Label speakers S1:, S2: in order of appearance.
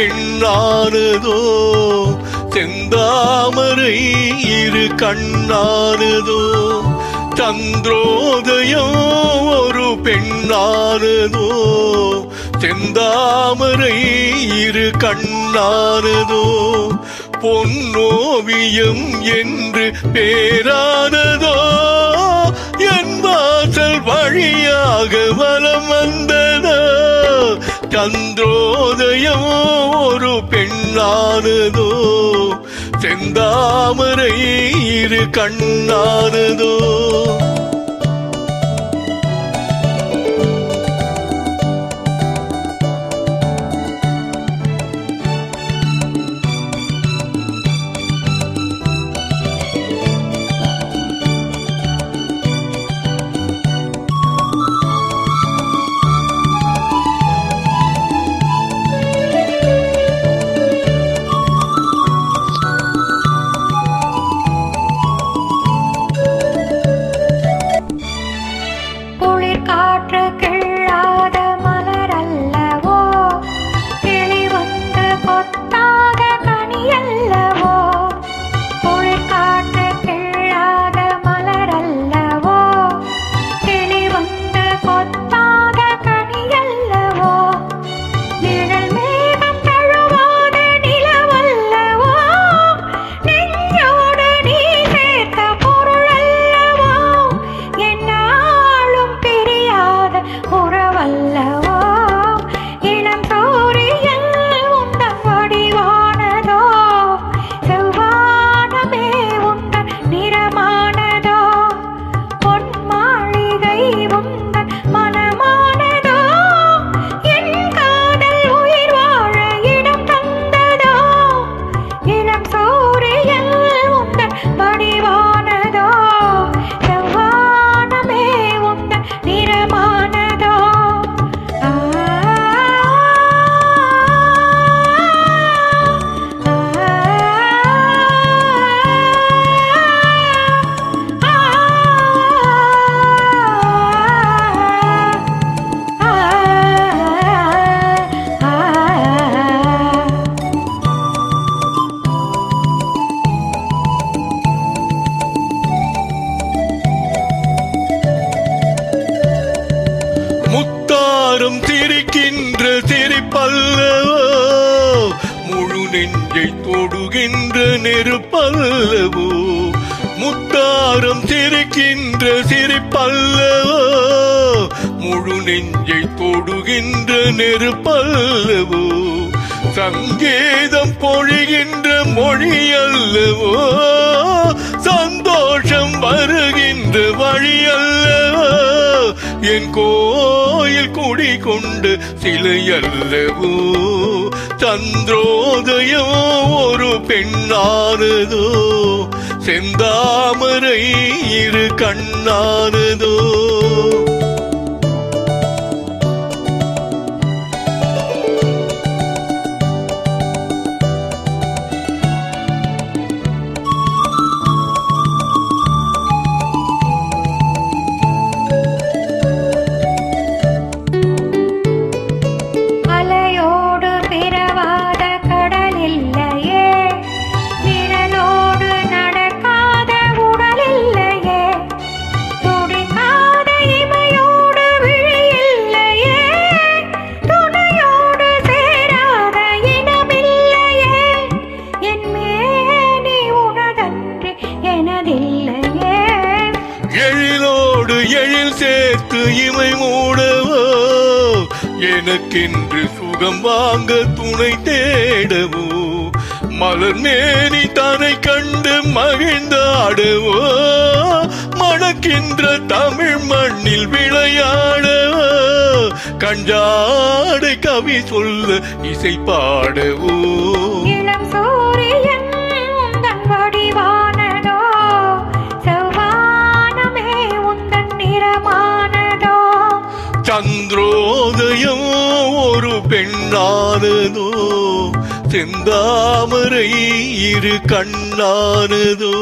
S1: பெண்ணானதோ செந்தாமரை இரு கண்ணானதோ சந்திரோதயம் ஒரு பெண்ணானதோ செந்தாமரை இரு கண்ணானதோ பொன்னோவியம் என்று பேரானதோ என் வாசல் வழியாக வலம் வந்ததோ சந்திரோதயம் ஒரு பெண்ணானதோ செந்தாமரை இரு கண்ணானதோ சிரிக்கின்ற சிரிப்பல்லவோ முழு நெஞ்சை தொடுகின்ற நெருப்பல்லவோ முத்தாரம் சிரிக்கின்ற சிரிப்பல்லவோ முழு நெஞ்சை தொடுகின்ற நெருப்பல்லவோ சங்கீதம் பொழிகின்ற மொழி அல்லவோ சந்தோஷம் வருகின்ற வழி அல்லவோ என் கோயில் குடி கொண்டு சிலை அல்லவோ சந்திரோதயம் ஒரு பெண்ணானதோ செந்தாமரை இரு கண்ணானதோ எழில் சேர்த்து இமை மூடவோ எனக்கென்று சுகம் வாங்க துணை தேடவோ மலர் மேனி தன்னை கண்டு மகிழ்ந்தாடவோ மணக்கின்ற தமிழ் மண்ணில் விளையாடவோ கஞ்சாடை கவி சொல்ல இசை பாடவோ சந்திரோதயம் ஒரு பெண்ணானதோ செந்தாமரை இரு கண்ணானதோ